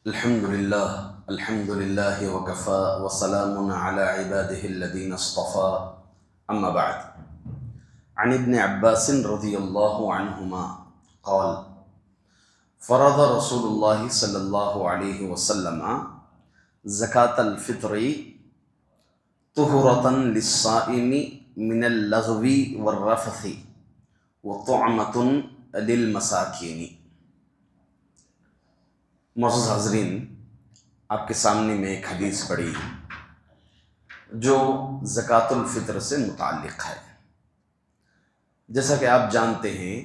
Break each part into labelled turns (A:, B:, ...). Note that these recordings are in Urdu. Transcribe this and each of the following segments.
A: الحمد لله وكفى وسلام على عباده الذين اصطفى أما بعد عن ابن عباس رضي الله عنهما قال فرض رسول الله صلى الله عليه وسلم زكاة الفطر طهرة للصائم من اللغو والرفث وطعمة للمساكين۔ معزز حاضرین، آپ کے سامنے میں ایک حدیث پڑھی جو زکوٰۃ الفطر سے متعلق ہے۔ جیسا کہ آپ جانتے ہیں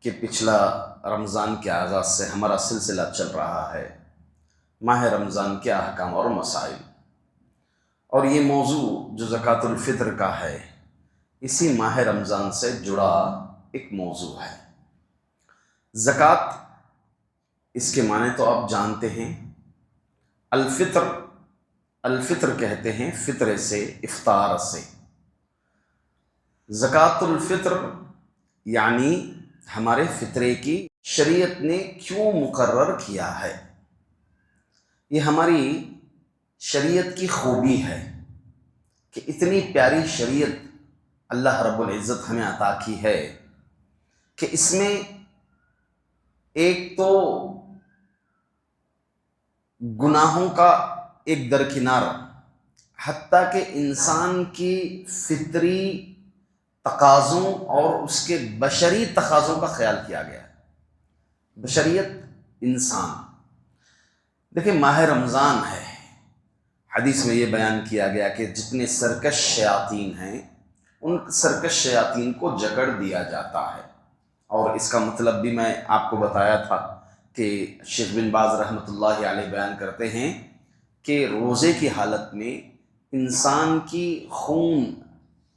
A: کہ پچھلا رمضان کے آغاز سے ہمارا سلسلہ چل رہا ہے ماہ رمضان کے احکام اور مسائل، اور یہ موضوع جو زکوٰۃ الفطر کا ہے اسی ماہ رمضان سے جڑا ایک موضوع ہے۔ زکوٰۃ، اس کے معنی تو آپ جانتے ہیں، الفطر کہتے ہیں فطرے سے، افطار سے۔ زکوٰۃ الفطر یعنی ہمارے فطرے کی شریعت نے کیوں مقرر کیا ہے۔ یہ ہماری شریعت کی خوبی ہے کہ اتنی پیاری شریعت اللہ رب العزت ہمیں عطا کی ہے کہ اس میں ایک تو گناہوں کا ایک درکنار، حتیٰ کہ انسان کی فطری تقاضوں اور اس کے بشری تقاضوں کا خیال کیا گیا ہے۔ بشریت، انسان، دیکھیں ماہ رمضان ہے، حدیث میں یہ بیان کیا گیا کہ جتنے سرکش شیاطین ہیں ان سرکش شیاطین کو جکڑ دیا جاتا ہے، اور اس کا مطلب بھی میں آپ کو بتایا تھا کہ شیخ بن باز رحمۃ اللہ علیہ بیان کرتے ہیں کہ روزے کی حالت میں انسان کی خون،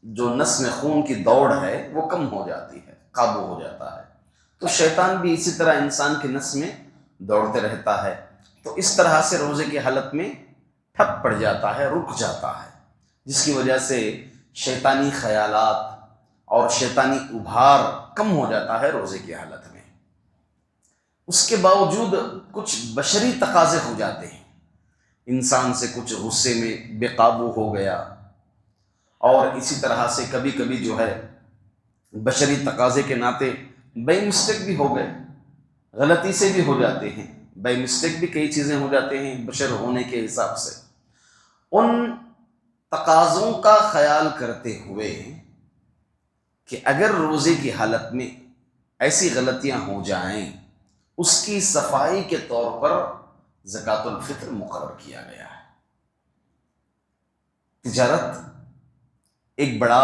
A: جو نس میں خون کی دوڑ ہے وہ کم ہو جاتی ہے، قابو ہو جاتا ہے، تو شیطان بھی اسی طرح انسان کی نس میں دوڑتے رہتا ہے، تو اس طرح سے روزے کی حالت میں ٹھپ پڑ جاتا ہے، رک جاتا ہے، جس کی وجہ سے شیطانی خیالات اور شیطانی ابھار کم ہو جاتا ہے روزے کی حالت میں۔ اس کے باوجود کچھ بشری تقاضے ہو جاتے ہیں، انسان سے کچھ غصے میں بے قابو ہو گیا، اور اسی طرح سے کبھی کبھی جو ہے بشری تقاضے کے ناطے بے مسٹیک بھی ہو گئے، غلطی سے بھی ہو جاتے ہیں، بے مسٹیک بھی کئی چیزیں ہو جاتے ہیں بشر ہونے کے حساب سے۔ ان تقاضوں کا خیال کرتے ہوئے کہ اگر روزے کی حالت میں ایسی غلطیاں ہو جائیں، اس کی صفائی کے طور پر زکوٰۃ الفطر مقرر کیا گیا ہے۔ تجارت ایک بڑا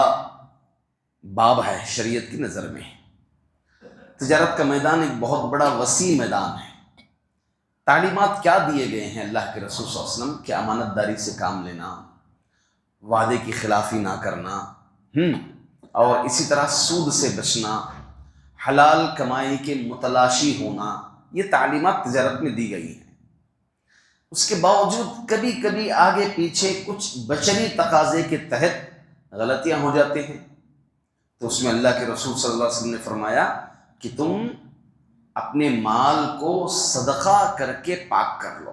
A: باب ہے شریعت کی نظر میں۔ تجارت کا میدان ایک بہت بڑا وسیع میدان ہے۔ تعلیمات کیا دیے گئے ہیں اللہ کے رسول صلی اللہ علیہ وسلم کہ امانت داری سے کام لینا، وعدے کی خلافی نہ کرنا، اور اسی طرح سود سے بچنا، حلال کمائی کے متلاشی ہونا، یہ تعلیمات تجارت میں دی گئی ہیں۔ اس کے باوجود کبھی کبھی آگے پیچھے کچھ بشری تقاضے کے تحت غلطیاں ہو جاتے ہیں، تو اس میں اللہ کے رسول صلی اللہ علیہ وسلم نے فرمایا کہ تم اپنے مال کو صدقہ کر کے پاک کر لو۔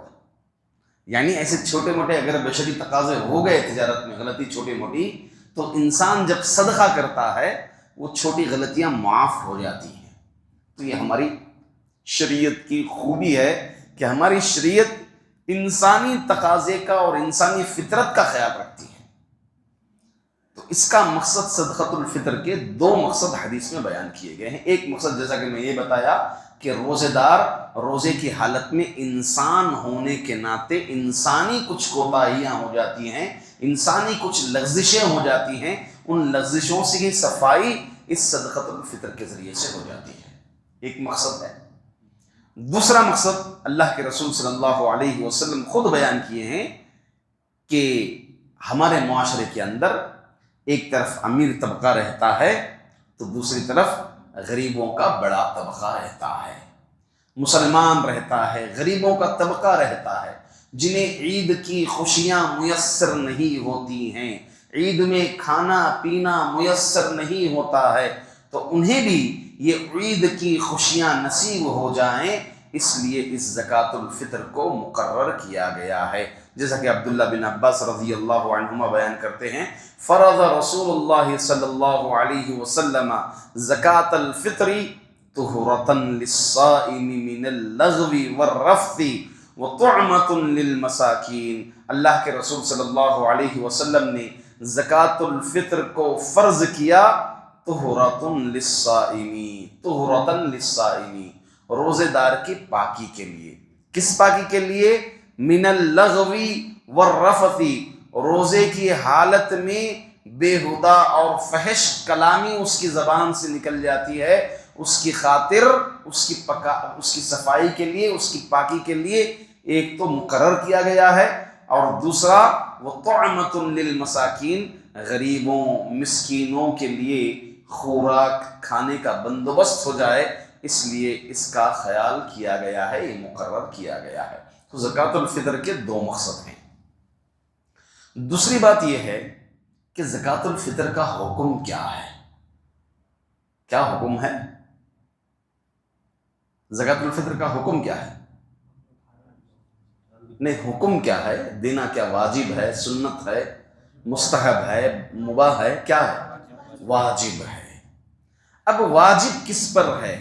A: یعنی ایسے چھوٹے موٹے اگر بشری تقاضے ہو گئے تجارت میں، غلطی چھوٹی موٹی، تو انسان جب صدقہ کرتا ہے وہ چھوٹی غلطیاں معاف ہو جاتی ہیں۔ تو یہ ہماری شریعت کی خوبی ہے کہ ہماری شریعت انسانی تقاضے کا اور انسانی فطرت کا خیال رکھتی ہے۔ تو اس کا مقصد صدقۃ الفطر کے دو مقصد حدیث میں بیان کیے گئے ہیں۔ ایک مقصد جیسا کہ میں یہ بتایا کہ روزے دار روزے کی حالت میں انسان ہونے کے ناطے انسانی کچھ کوتاہیاں ہو جاتی ہیں، انسانی کچھ لغزشیں ہو جاتی ہیں، ان لغزشوں سے ہی صفائی اس صدقۃ الفطر کے ذریعے سے ہو جاتی ہے۔ ایک مقصد ہے۔ دوسرا مقصد اللہ کے رسول صلی اللہ علیہ وسلم خود بیان کیے ہیں کہ ہمارے معاشرے کے اندر ایک طرف امیر طبقہ رہتا ہے تو دوسری طرف غریبوں کا بڑا طبقہ رہتا ہے، مسلمان رہتا ہے، غریبوں کا طبقہ رہتا ہے، جنہیں عید کی خوشیاں میسر نہیں ہوتی ہیں، عید میں کھانا پینا میسر نہیں ہوتا ہے، تو انہیں بھی یہ عید کی خوشیاں نصیب ہو جائیں، اس لیے اس زکوٰۃ الفطر کو مقرر کیا گیا ہے، جیسا کہ عبداللہ بن عباس رضی اللہ عنہما بیان کرتے ہیں، فرض رسول اللہ صلی اللہ علیہ وسلم زکوٰۃ الفطر طہرۃ للصائم من اللغو والرفث وطعمۃ للمساکین۔ اللہ کے رسول صلی اللہ علیہ وسلم نے زکوٰۃ الفطر کو فرض کیا طہرۃ للصائم، طہرۃ للصائم، روزے دار کی پاکی کے لیے۔ کس پاکی کے لیے؟ من اللغو والرفث، روزے کی حالت میں بےہودہ اور فحش کلامی اس کی زبان سے نکل جاتی ہے، اس کی خاطر اس کی صفائی کے لیے، اس کی پاکی کے لیے ایک تو مقرر کیا گیا ہے، اور دوسرا وطعمۃ للمساکین، غریبوں مسکینوں کے لیے خوراک کھانے کا بندوبست ہو جائے، اس لیے اس کا خیال کیا گیا ہے، یہ مقرر کیا گیا ہے۔ تو زکوٰۃ الفطر کے دو مقصد ہیں۔ دوسری بات یہ ہے کہ زکوٰۃ الفطر کا حکم کیا ہے؟ کیا حکم ہے؟ زکوٰۃ الفطر کا حکم کیا ہے؟ نہیں، حکم کیا ہے؟ دینا کیا واجب ہے، سنت ہے، مستحب ہے، مباح ہے، کیا ہے؟ واجب ہے۔ اب واجب کس پر ہے؟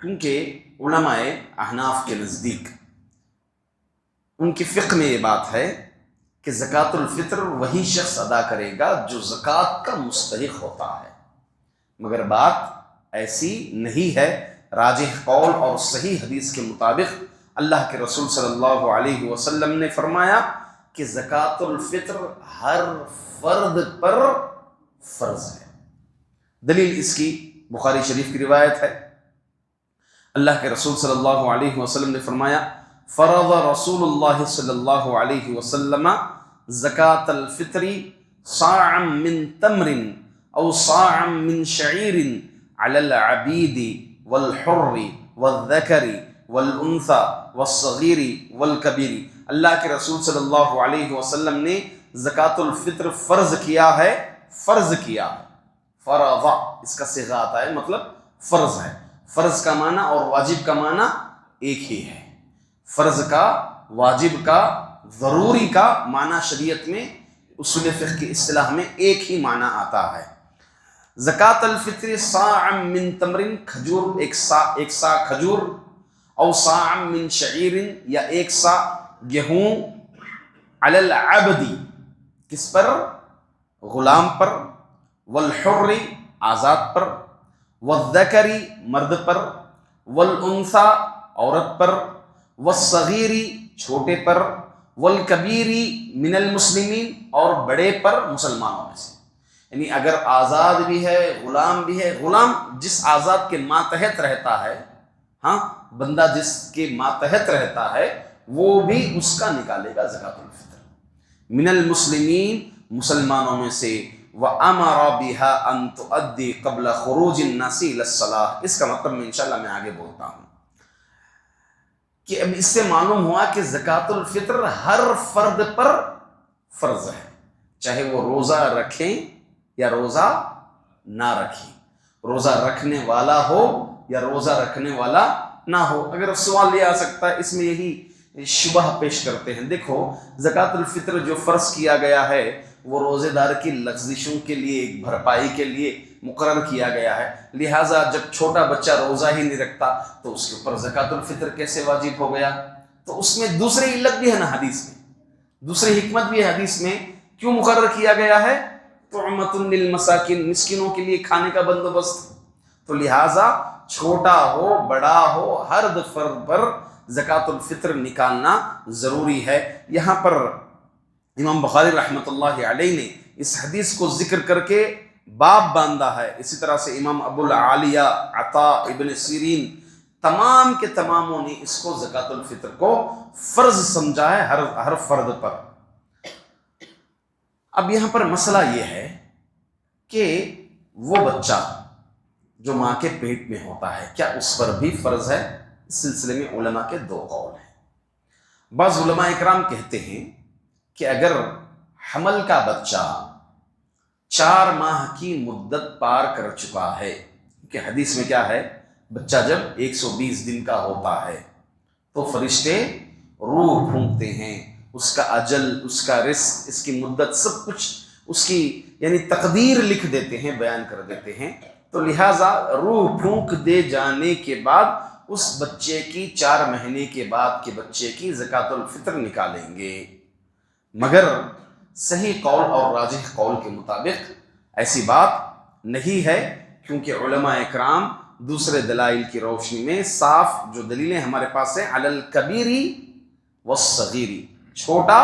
A: کیونکہ علماء احناف کے نزدیک ان کی فقہ میں یہ بات ہے کہ زکوٰۃ الفطر وہی شخص ادا کرے گا جو زکوٰۃ کا مستحق ہوتا ہے، مگر بات ایسی نہیں ہے۔ راجح قول اور صحیح حدیث کے مطابق اللہ کے رسول صلی اللہ علیہ وسلم نے فرمایا کہ زکوٰۃ الفطر ہر فرد پر فرض ہے۔ دلیل اس کی بخاری شریف کی روایت ہے، اللہ کے رسول صلی اللہ علیہ وسلم نے فرمایا فرض رسول اللہ صلی اللہ علیہ وسلم زکوٰۃ الفطر صاعا من تمر او صاعا من شعیر علی العبید والحر والذکر والانثى والصغیر والکبیر۔ اللہ کے رسول صلی اللہ علیہ وسلم نے زکوٰۃ الفطر فرض کیا ہے، فرض کیا ہے، فرض اس کا صیغہ آتا ہے، مطلب فرض ہے۔ فرض کا معنی اور واجب کا معنی ایک ہی ہے۔ فرض کا، واجب کا، ضروری کا معنی شریعت میں اصول فقہ کی اصطلاح میں ایک ہی معنی آتا ہے۔ زکوٰۃ الفطر صاع من تمر، کھجور، ایک سا کھجور، او صاع من شعیر یا ایک سا گیہوں، علی العبد کس پر؟ غلام پر، والحر آزاد پر، والذکر مرد پر، والانثى عورت پر، والصغیر چھوٹے پر، والکبیر من المسلمین اور بڑے پر مسلمانوں میں سے۔ یعنی اگر آزاد بھی ہے، غلام بھی ہے، غلام جس آزاد کے ماتحت رہتا ہے، ہاں بندہ جس کے ماتحت رہتا ہے وہ بھی اس کا نکالے گا زکوٰۃ الفطر۔ من المسلمین مسلمانوں میں سے، وَأَمَرَ بِهَا أَن تُؤَدِّي قَبْلَ خُرُوجِ النَّاسِ إِلَى الصَّلَاةِ۔ اس کا مطلب میں انشاءاللہ میں آگے بولتا ہوں کہ اب اس سے معلوم ہوا کہ زکوٰۃ الفطر ہر فرد پر فرض ہے، چاہے وہ روزہ رکھیں یا روزہ نہ رکھیں، روزہ رکھنے والا ہو یا روزہ رکھنے والا نہ ہو۔ اگر سوال یہ آ سکتا ہے، اس میں یہی شبہ پیش کرتے ہیں، دیکھو زکوٰۃ الفطر جو فرض کیا گیا ہے وہ روزے دار کی لغزشوں کے لیے، ایک بھرپائی کے لیے مقرر کیا گیا ہے، لہٰذا جب چھوٹا بچہ روزہ ہی نہیں رکھتا تو اس کے اوپر زکوٰۃ الفطر کیسے واجب ہو گیا؟ تو اس میں دوسری علت بھی ہے نا حدیث میں، دوسری حکمت بھی ہے حدیث میں، کیوں مقرر کیا گیا ہے؟ طعمۃ للمساکین، مسکینوں کے لیے کھانے کا بندوبست۔ تو لہٰذا چھوٹا ہو بڑا ہو ہر فرد پر زکوٰۃ الفطر نکالنا ضروری ہے۔ یہاں پر امام بخاری رحمۃ اللہ علیہ نے اس حدیث کو ذکر کر کے باب باندھا ہے، اسی طرح سے امام ابو العالیہ، عطا، ابن سیرین، تمام کے تماموں نے اس کو زکوٰۃ الفطر کو فرض سمجھا ہے ہر فرد پر۔ اب یہاں پر مسئلہ یہ ہے کہ وہ بچہ جو ماں کے پیٹ میں ہوتا ہے کیا اس پر بھی فرض ہے؟ اس سلسلے میں علماء کے دو قول ہیں۔ بعض علماء اکرام کہتے ہیں کہ اگر حمل کا بچہ 4 ماہ کی مدت پار کر چکا ہے، کہ حدیث میں کیا ہے، بچہ جب 120 دن کا ہوتا ہے تو فرشتے روح پھونکتے ہیں، اس کا اجل، اس کا رزق، اس کی مدت، سب کچھ اس کی یعنی تقدیر لکھ دیتے ہیں، بیان کر دیتے ہیں۔ تو لہٰذا روح پھونک دے جانے کے بعد اس بچے کی 4 مہینے کے بعد کے بچے کی زکوٰۃ الفطر نکالیں گے، مگر صحیح قول اور راجح قول کے مطابق ایسی بات نہیں ہے، کیونکہ علماء اکرام دوسرے دلائل کی روشنی میں صاف جو دلیلیں ہمارے پاس ہیں، علی الکبیری والصغیری، چھوٹا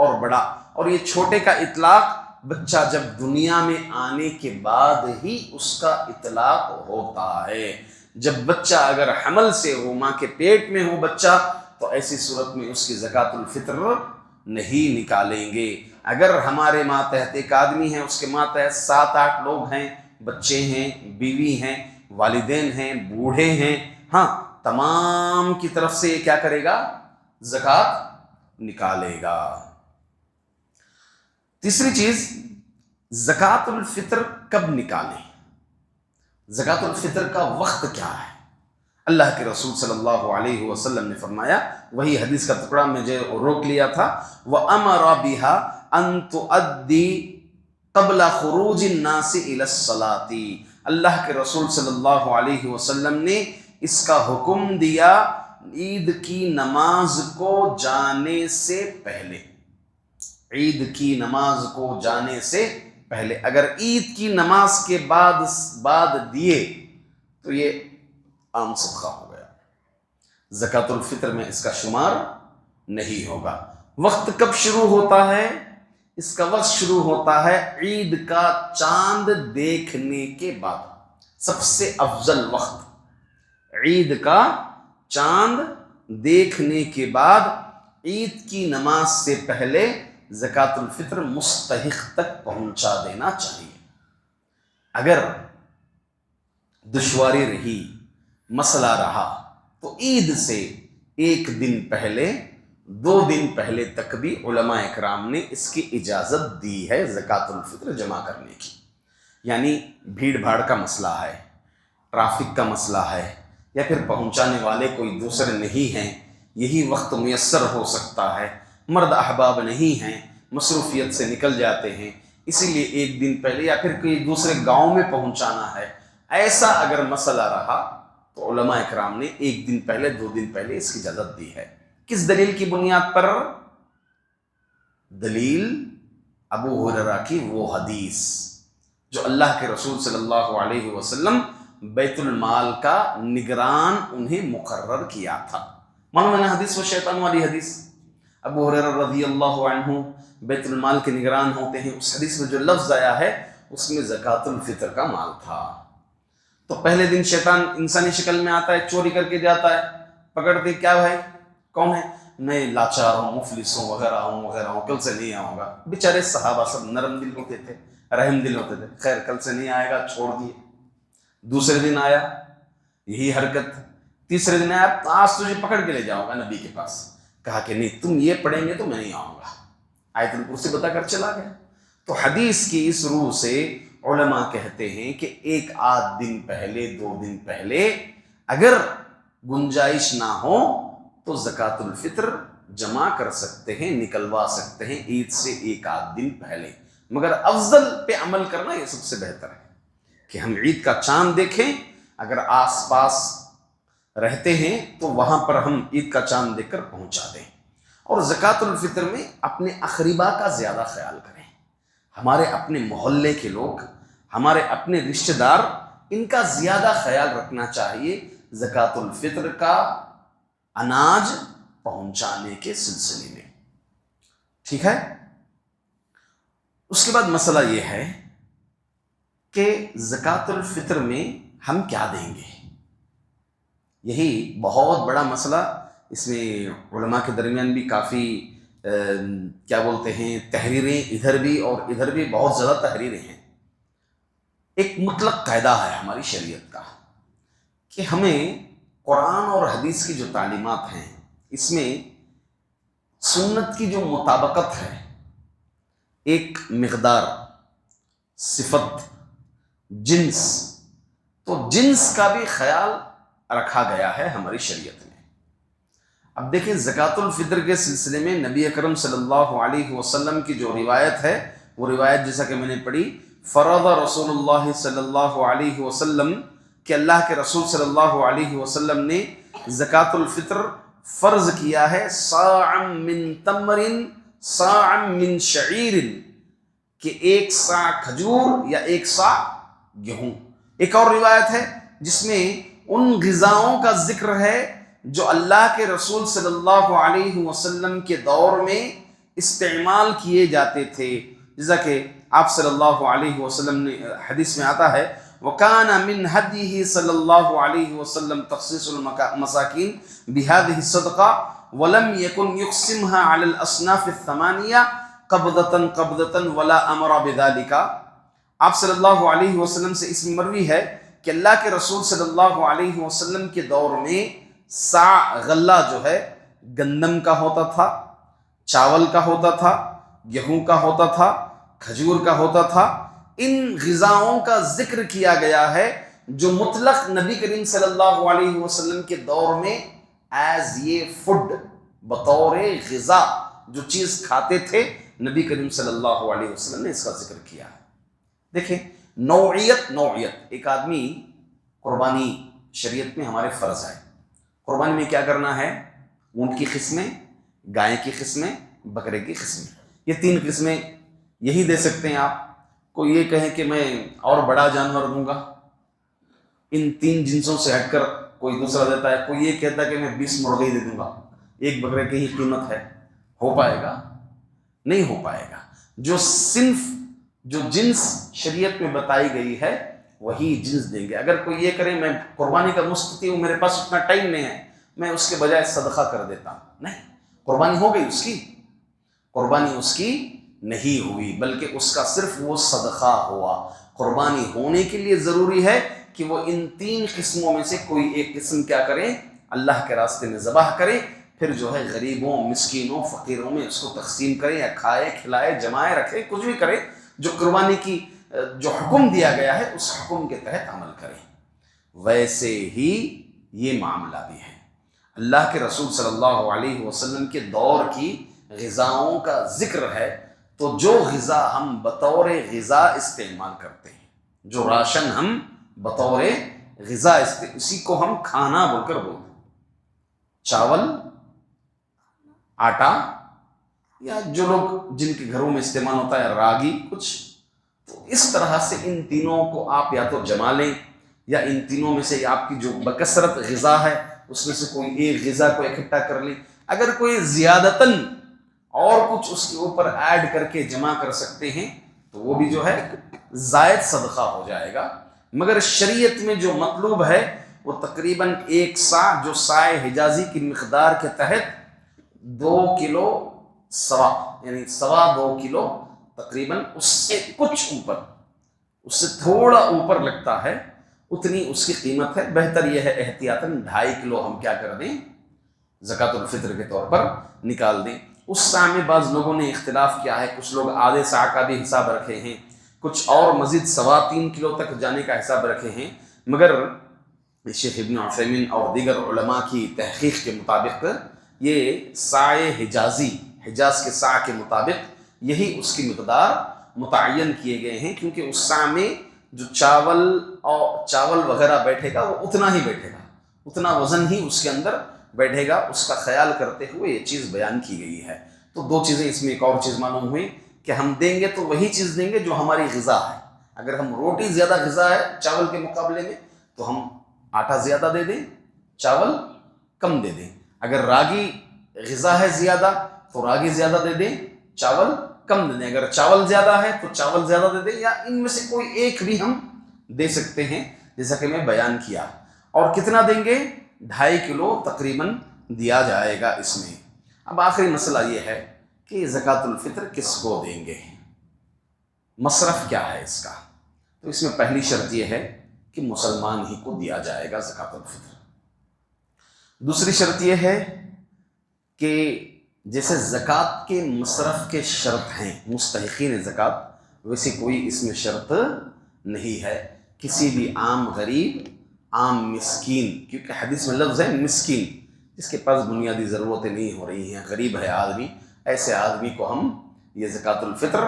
A: اور بڑا، اور یہ چھوٹے کا اطلاق بچہ جب دنیا میں آنے کے بعد ہی اس کا اطلاق ہوتا ہے۔ جب بچہ اگر حمل سے ہو، ماں کے پیٹ میں ہو بچہ، تو ایسی صورت میں اس کی زکوٰۃ الفطر نہیں نکالیں گے۔ اگر ہمارے ماتحت ایک آدمی ہے، اس کے ماتحت 7-8 لوگ ہیں، بچے ہیں، بیوی ہیں، والدین ہیں، بوڑھے ہیں، ہاں، تمام کی طرف سے یہ کیا کرے گا؟ زکوٰۃ نکالے گا۔ تیسری چیز، زکوٰۃ الفطر کب نکالیں؟ زکوٰۃ الفطر کا وقت کیا ہے؟ اللہ کے رسول صلی اللہ علیہ وسلم نے فرمایا، وہی حدیث کا ٹکڑا مجھے روک لیا تھا، وَأَمَرَ بِهَا أَن تُؤَدِّي قَبْلَ خُرُوجِ النَّاسِ إِلَى الصَّلَاةِ، اللہ کے رسول صلی اللہ علیہ وسلم نے اس کا حکم دیا عید کی نماز کو جانے سے پہلے، عید کی نماز کو جانے سے پہلے۔ اگر عید کی نماز کے بعد دیے تو یہ عام صدقہ ہو گیا، زکوٰۃ الفطر میں اس کا شمار نہیں ہوگا۔ وقت کب شروع ہوتا ہے؟ اس کا وقت شروع ہوتا ہے عید کا چاند دیکھنے کے بعد۔ سب سے افضل وقت عید کا چاند دیکھنے کے بعد، عید کی نماز سے پہلے زکوٰۃ الفطر مستحق تک پہنچا دینا چاہیے۔ اگر دشواری رہی، مسئلہ رہا، تو عید سے 1 دن پہلے، 2 دن پہلے تک بھی علماء اکرام نے اس کی اجازت دی ہے زکوٰۃ الفطر جمع کرنے کی۔ یعنی بھیڑ بھاڑ کا مسئلہ ہے، ٹرافک کا مسئلہ ہے، یا پھر پہنچانے والے کوئی دوسرے نہیں ہیں، یہی وقت میسر ہو سکتا ہے، مرد احباب نہیں ہیں، مصروفیت سے نکل جاتے ہیں، اسی لیے 1 دن پہلے یا پھر کوئی دوسرے گاؤں میں پہنچانا ہے، ایسا اگر مسئلہ رہا تو علماء اکرام نے 1 دن پہلے، 2 دن پہلے اس کی اجازت دی ہے۔ کس دلیل کی بنیاد پر؟ دلیل ابو ہریرہ کی وہ حدیث جو اللہ کے رسول صلی اللہ علیہ وسلم بیت المال کا نگران انہیں مقرر کیا تھا۔ معلوم ہے نا حدیث، وہ شیطان والی حدیث، ابو ہریرہ رضی اللہ عنہ بیت المال کے نگران ہوتے ہیں۔ اس حدیث میں جو لفظ آیا ہے اس میں زکوٰۃ الفطر کا مال تھا۔ تو پہلے دن شیطان انسانی شکل میں آتا ہے، چوری کر کے جاتا ہے، پکڑتے کیا بھائی کون ہے؟ میں لاچار ہوں، مفلس ہوں، وغیرہ ہوں، کل سے نہیں آؤں گا۔ بیچارے صحابہ سب نرم دل ہوتے تھے، رحم دل ہوتے تھے، خیر کل سے نہیں آئے گا، چھوڑ دیے۔ دوسرے دن آیا، یہی حرکت۔ تیسرے دن آیا، آج تجھے پکڑ کے لے جاؤں گا نبی کے پاس۔ کہا کہ نہیں، تم یہ پڑھیں گے تو میں نہیں آؤں گا۔ آیت الکرسی بتا کر چلا گیا۔ تو حدیث کی اس روح سے علماء کہتے ہیں کہ 1 دن پہلے، 2 دن پہلے اگر گنجائش نہ ہو تو زکوٰۃ الفطر جمع کر سکتے ہیں، نکلوا سکتے ہیں عید سے 1 دن پہلے۔ مگر افضل پہ عمل کرنا یہ سب سے بہتر ہے کہ ہم عید کا چاند دیکھیں، اگر آس پاس رہتے ہیں تو وہاں پر ہم عید کا چاند دیکھ کر پہنچا دیں۔ اور زکوٰۃ الفطر میں اپنے اقربا کا زیادہ خیال کریں، ہمارے اپنے محلے کے لوگ، ہمارے اپنے رشتہ دار، ان کا زیادہ خیال رکھنا چاہیے زکوٰۃ الفطر کا اناج پہنچانے کے سلسلے میں، ٹھیک ہے۔ اس کے بعد مسئلہ یہ ہے کہ زکوٰۃ الفطر میں ہم کیا دیں گے؟ یہی بہت بڑا مسئلہ، اس میں علماء کے درمیان بھی کافی کیا بولتے ہیں تحریریں، ادھر بھی اور ادھر بھی بہت زیادہ تحریریں ہیں۔ ایک مطلق قاعدہ ہے ہماری شریعت کا کہ ہمیں قرآن اور حدیث کی جو تعلیمات ہیں اس میں سنت کی جو مطابقت ہے، ایک مقدار، صفت، جنس، تو جنس کا بھی خیال رکھا گیا ہے ہماری شریعت میں۔ اب دیکھیں زکوٰۃ الفطر کے سلسلے میں نبی اکرم صلی اللہ علیہ وسلم کی جو روایت ہے، وہ روایت جیسا کہ میں نے پڑھی، فرض رسول اللہ صلی اللہ علیہ وسلم، کہ اللہ کے رسول صلی اللہ علیہ وسلم نے زکوٰۃ الفطر فرض کیا ہے، صاعا من تمر صاعا من شعیر، کہ 1 صاع کھجور یا 1 صاع گیہوں۔ ایک اور روایت ہے جس میں ان غذاؤں کا ذکر ہے جو اللہ کے رسول صلی اللہ علیہ وسلم کے دور میں استعمال کیے جاتے تھے، جیسا کہ آپ صلی اللہ علیہ وسلم نے حدیث میں آتا ہے، وَكَانَ مِنْ هَدْيِهِ صلی اللہ علیہ وسلم تخصیص المساکین بِهَذِهِ الصَّدْقَةِ وَلَمْ يَكُنْ يُقْسِمْهَا عَلَى الْأَصْنَافِ الثَّمَانِيَةِ قَبْضَةً قَبْضَةً وَلَا أَمَرَ بِذَلِكَ۔ آپ صلی اللہ علیہ وسلم سے اس میں مروی ہے کہ اللہ کے رسول صلی اللہ علیہ وسلم کے دور میں صاع غلہ جو ہے گندم کا ہوتا تھا، چاول کا ہوتا تھا، گیہوں کا ہوتا تھا، کھجور کا ہوتا تھا۔ ان غذاؤں کا ذکر کیا گیا ہے جو مطلق نبی کریم صلی اللہ علیہ وسلم کے دور میں ایز یہ فوڈ، بطور غذا جو چیز کھاتے تھے، نبی کریم صلی اللہ علیہ وسلم نے اس کا ذکر کیا ہے۔ دیکھیں نوعیت، ایک آدمی قربانی شریعت میں ہمارے فرض ہے، قربانی میں کیا کرنا ہے؟ اونٹ کی قسمیں، گائے کی قسمیں، بکرے کی قسمیں، یہ 3 قسمیں یہی دے سکتے ہیں آپ۔ کوئی یہ کہے کہ میں اور بڑا جانور دوں گا، ان 3 جنسوں سے ہٹ کر کوئی دوسرا دیتا ہے، کوئی یہ کہتا ہے کہ میں 20 مرغے ہی دے دوں گا، 1 بکرے کی ہی قیمت ہے، ہو پائے گا؟ نہیں ہو پائے گا۔ جو صنف، جو جنس شریعت میں بتائی گئی ہے وہی جنس دیں گے۔ اگر کوئی یہ کرے میں قربانی کا مستطیع ہوں، میرے پاس اتنا ٹائم نہیں ہے، میں اس کے بجائے صدقہ کر دیتا ہوں، نہیں، قربانی ہو گئی اس کی؟ قربانی اس کی نہیں ہوئی، بلکہ اس کا صرف وہ صدقہ ہوا۔ قربانی ہونے کے لیے ضروری ہے کہ وہ ان 3 قسموں میں سے کوئی ایک قسم کیا کرے؟ اللہ کے راستے میں ذبح کرے، پھر جو ہے غریبوں، مسکینوں، فقیروں میں اس کو تقسیم کرے، یا کھائے، کھلائے، جمائے رکھے، کچھ بھی کرے، جو قربانی کی جو حکم دیا گیا ہے اس حکم کے تحت عمل کرے۔ ویسے ہی یہ معاملہ بھی ہے، اللہ کے رسول صلی اللہ علیہ وسلم کے دور کی غذاؤں کا ذکر ہے، تو جو غذا ہم بطور غذا استعمال کرتے ہیں، جو راشن ہم بطور غذا اسی کو ہم کھانا بول کر بولتے ہیں، چاول، آٹا، یا جو لوگ جن کے گھروں میں استعمال ہوتا ہے راگی کچھ، تو اس طرح سے ان تینوں کو آپ یا تو جما لیں، یا ان تینوں میں سے آپ کی جو بکثرت غذا ہے اس میں سے کوئی ایک غذا کو اکٹھا کر لیں۔ اگر کوئی زیادتاً اور کچھ اس کے اوپر ایڈ کر کے جمع کر سکتے ہیں تو وہ بھی جو ہے زائد صدقہ ہو جائے گا، مگر شریعت میں جو مطلوب ہے وہ تقریباً 1 صاع، جو صاع حجازی کی مقدار کے تحت 2 کلو سوا، یعنی 2.25 کلو، تقریباً اس سے کچھ اوپر، اس سے تھوڑا اوپر لگتا ہے، اتنی اس کی قیمت ہے۔ بہتر یہ ہے احتیاطاً 2.5 کلو ہم کیا کر دیں؟ زکوٰۃ الفطر کے طور پر نکال دیں۔ اس صاع میں بعض لوگوں نے اختلاف کیا ہے، کچھ لوگ آدھے صاع کا بھی حساب رکھے ہیں، کچھ اور مزید 3.25 کلو تک جانے کا حساب رکھے ہیں، مگر شیخ ابن عثیمین اور دیگر علماء کی تحقیق کے مطابق یہ صاع حجازی، حجاز کے صاع کے مطابق یہی اس کی مقدار متعین کیے گئے ہیں، کیونکہ اس صاع میں جو چاول وغیرہ بیٹھے گا وہ اتنا ہی بیٹھے گا، اتنا وزن ہی اس کے اندر بیٹھے گا، اس کا خیال کرتے ہوئے یہ چیز بیان کی گئی ہے۔ تو 2 چیزیں اس میں ایک اور چیز معلوم ہوئی کہ ہم دیں گے تو وہی چیز دیں گے جو ہماری غذا ہے۔ اگر ہم روٹی زیادہ غذا ہے چاول کے مقابلے میں تو ہم آٹا زیادہ دے دیں، چاول کم دے دیں۔ اگر راگی غذا ہے زیادہ تو راگی زیادہ دے دیں، چاول کم دے دیں۔ اگر چاول زیادہ ہے تو چاول زیادہ دے دیں، یا ان میں سے کوئی ایک بھی ہم دے سکتے ہیں، جیسا کہ میں بیان کیا۔ اور کتنا دیں گے؟ 2.5 کلو تقریباً دیا جائے گا اس میں۔ اب آخری مسئلہ یہ ہے کہ زکوٰۃ الفطر کس کو دیں گے، مصرف کیا ہے اس کا؟ تو اس میں پہلی شرط یہ ہے کہ مسلمان ہی کو دیا جائے گا زکوٰۃ الفطر۔ دوسری شرط یہ ہے کہ جیسے زکوٰۃ کے مصرف کے شرط ہیں مستحقین زکوٰۃ، ویسے کوئی اس میں شرط نہیں ہے کسی بھی عام غریب، عام مسکین، کیونکہ حدیث میں لفظ ہے مسکین، جس کے پاس بنیادی ضرورتیں نہیں ہو رہی ہیں، غریب ہے آدمی، ایسے آدمی کو ہم یہ زکوٰۃ الفطر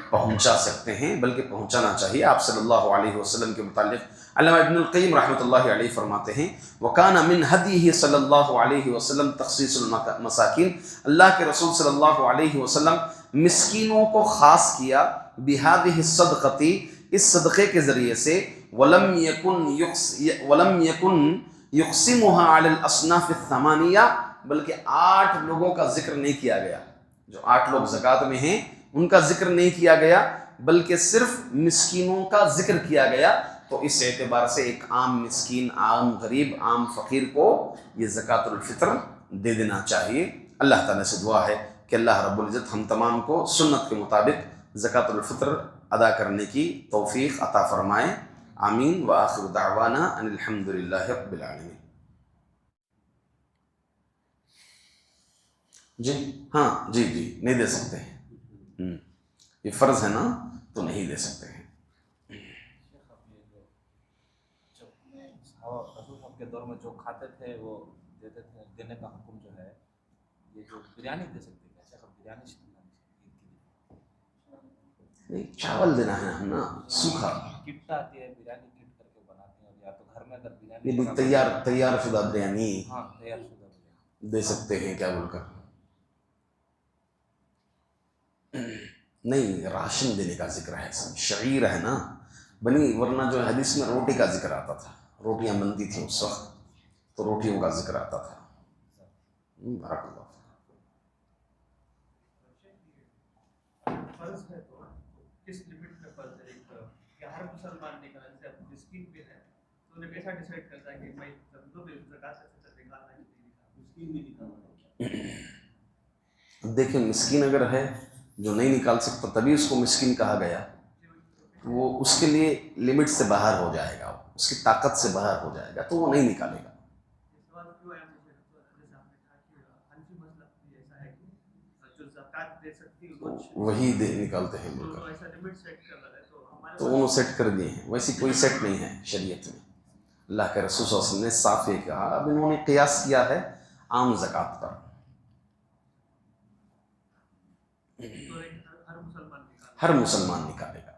A: پہنچا سکتے ہیں، بلکہ پہنچانا چاہیے۔ آپ صلی اللہ علیہ وسلم کے متعلق علامہ ابن القیم رحمۃ اللہ علیہ فرماتے ہیں وَكَانَ مِنْ هَدِيهِ صلی اللہ علیہ وسلم تخصیص المساکین، اللہ کے رسول صلی اللہ علیہ وسلم مسکینوں کو خاص کیا بِهَذِهِ الصَّدْقَةِ، اس صدقے کے ذریعے سے، وَلَمْ يَكُنْ يُقْسِمُهَا عَلَى الْأَصْنَافِ الثَّمَانِيَةِ، بلکہ 8 لوگوں کا ذکر نہیں کیا گیا، جو 8 لوگ زکوٰۃ میں ہیں ان کا ذکر نہیں کیا گیا، بلکہ صرف مسکینوں کا ذکر کیا گیا۔ تو اس اعتبار سے ایک عام مسکین، عام غریب، عام فقیر کو یہ زکوٰۃ الفطر دے دینا چاہیے۔ اللہ تعالیٰ سے دعا ہے کہ اللہ رب العزت ہم تمام کو سنت کے مطابق زکوٰۃ الفطر ادا کرنے کی توفیق عطا فرمائے، آمین۔ وآخر دعوانا ان الحمد للہ رب العالمین۔ جی ہاں، جی نہیں دے سکتے ہیں، یہ فرض ہے نا، تو نہیں دے سکتے ہیں۔
B: رسول کے دور میں جو کھاتے تھے وہ دیتے تھے، دینے کا حکم جو ہے، یہ جو بریانی دے سکتے ہیں، ایسا بریانی
A: نہیں، چاول دینا ہے ہم نا، سوکھا
B: کٹ آتی ہے، بریانی کٹ کر کے بناتے ہیں، یا تو گھر میں اگر بریانی
A: یہ تیار شدہ بریانی
B: ہاں تیار شدہ بریانی
A: دے سکتے ہیں کیا بول کر؟ نہیں، راشن دینے کا ذکر ہے، شعیر ہے نا بنی، ورنہ جو حدیث میں روٹی کا ذکر آتا تھا، روٹیاں بنتی تھیں اس وقت، تو روٹیوں کا ذکر آتا تھا۔ بارک اللہ۔
C: فرض ہے تو کس لمٹ میں فرض ہے؟ کہ ہر مسلمان نکالنے سے اب مسکین بھی ہے تو انہیں کیسا ڈیسائیڈ کرتا ہے کہ میں زمینوں میں زکوٰۃ سے نکالنا ہے کہ نہیں نکالنا، مسکین بھی نکالنا ہے؟
A: دیکھیں، مسکین اگر ہے جو نہیں نکال سکتا، تبھی اس کو مسکین کہا گیا، وہ اس کے لیے لمٹ سے باہر ہو جائے گا، اس کی طاقت سے باہر ہو جائے گا، تو وہ نہیں نکالے گا۔
C: اس سوال کیوں آیا مجھے، جیسے آپ نے کہا کہ حنفی مذہب بھی ایسا ہے کہ جو زکوٰۃ دے سکتی ہے
A: وہی نکالتے ہیں،
C: تو ایسا لمٹ سیٹ کر رہا ہے، تو ہمارے
A: تو انہوں سیٹ کر دیے ہیں، ویسی کوئی سیٹ نہیں ہے شریعت میں۔ اللہ کے رسول صلی اللہ علیہ وسلم نے صاف یہ کہا، اب انہوں نے قیاس کیا ہے عام زکوٰۃ پر۔ ہر مسلمان نکالے گا،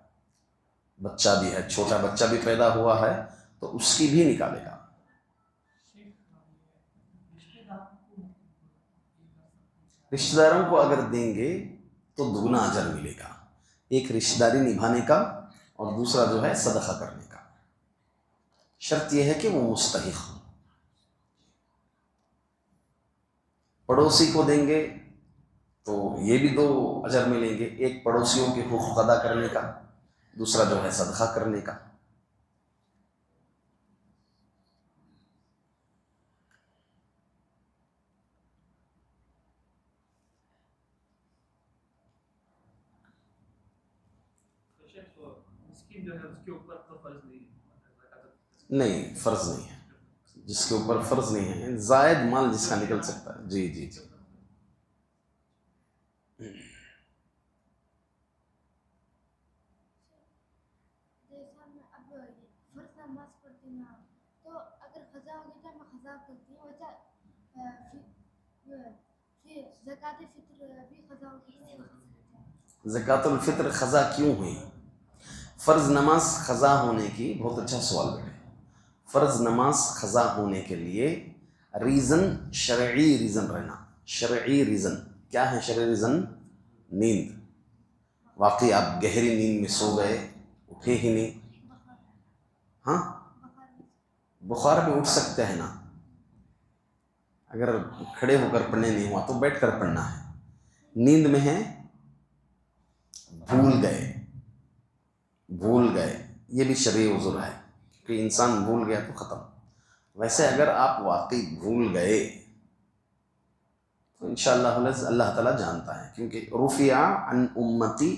A: بچہ بھی ہے، چھوٹا بچہ بھی پیدا ہوا ہے تو اس کی بھی نکالے گا۔ رشتہ داروں کو اگر دیں گے تو دگنا اجر ملے گا، ایک رشتہ داری نبھانے کا اور دوسرا جو ہے صدقہ کرنے کا۔ شرط یہ ہے کہ وہ مستحق ہو۔ پڑوسی کو دیں گے تو یہ بھی 2 اجر ملیں گے، ایک پڑوسیوں کے حقوق ادا کرنے کا، دوسرا جو ہے صدقہ کرنے کا۔ نہیں، فرض نہیں ہے، جس کے اوپر فرض نہیں ہے، زائد مال جس کا نکل سکتا ہے۔ جی زکوٰۃ الفطر قضا کیوں ہوئی؟ فرض نماز قضا ہونے کی، بہت اچھا سوال بیٹے، فرض نماز قضا ہونے کے لیے ریزن، شرعی ریزن رہنا۔ شرعی ریزن کیا ہے؟ شرعی ریزن نیند، واقعی آپ گہری نیند میں سو گئے، اٹھے ہی نہیں، ہاں بخار میں اٹھ سکتے ہیں نا، اگر کھڑے ہو کر پڑھنے نہیں ہوا تو بیٹھ کر پڑھنا ہے۔ نیند میں ہے، بھول گئے، یہ بھی شرعی عذر ہے کہ انسان بھول گیا تو ختم۔ ویسے اگر آپ واقعی بھول گئے تو انشاءاللہ اللہ تعالیٰ جانتا ہے، کیونکہ رفع عن امتی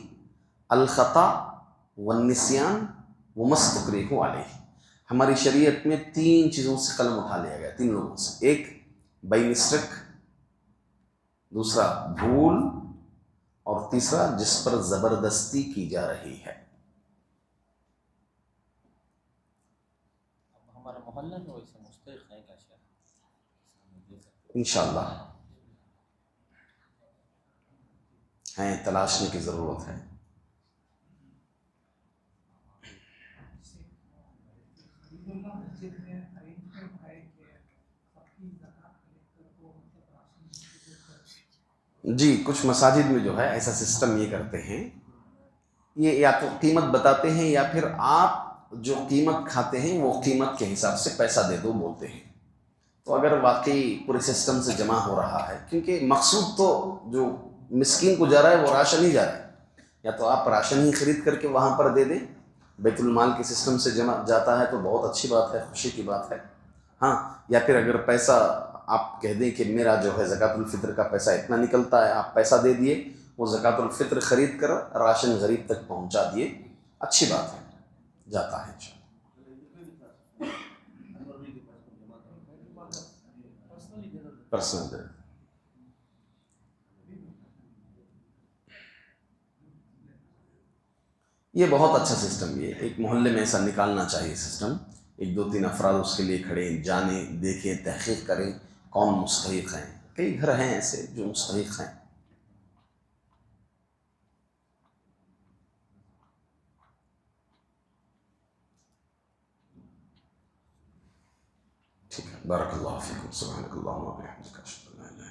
A: الخطا والنسیان وما استکرہوا علیہ، ہماری شریعت میں 3 چیزوں سے قلم اٹھا لیا گیا، 3 لوگوں سے، ایک بائی مسٹیک، دوسرا بھول، اور تیسرا جس پر زبردستی کی جا رہی ہے۔
B: ہمارے محلے میں ویسے مستحق ہے کیا شیخ؟
A: انشاءاللہ ہیں، تلاشنے کی ضرورت ہے. جی کچھ مساجد میں جو ہے ایسا سسٹم یہ کرتے ہیں، یہ یا تو قیمت بتاتے ہیں یا پھر آپ جو قیمت کھاتے ہیں وہ قیمت کے حساب سے پیسہ دے دو بولتے ہیں. تو اگر واقعی پورے سسٹم سے جمع ہو رہا ہے، کیونکہ مقصود تو جو مسکین کو جا رہا ہے وہ راشن ہی جا رہا ہے، یا تو آپ راشن ہی خرید کر کے وہاں پر دے دیں، بیت المال کے سسٹم سے جمع جاتا ہے تو بہت اچھی بات ہے، خوشی کی بات ہے. ہاں، یا پھر اگر پیسہ آپ کہہ دیں کہ میرا جو ہے زکوٰۃ الفطر کا پیسہ اتنا نکلتا ہے، آپ پیسہ دے دیے، وہ زکوٰۃ الفطر خرید کر راشن غریب تک پہنچا دیے، اچھی بات ہے، جاتا ہے انشاءاللہ. پرسنل یہ بہت اچھا سسٹم، یہ ایک محلے میں ایسا نکالنا چاہیے سسٹم. 1-2-3 افراد اس کے لیے کھڑے، جانیں، دیکھیں، تحقیق کریں کون مستحق ہیں. کئی گھر ہیں ایسے جو مستحق ہیں. ٹھیک ہے، بارک اللہ فیکم، سبحانک اللہم و بحمدک، اشہد ان لا الہ الا انت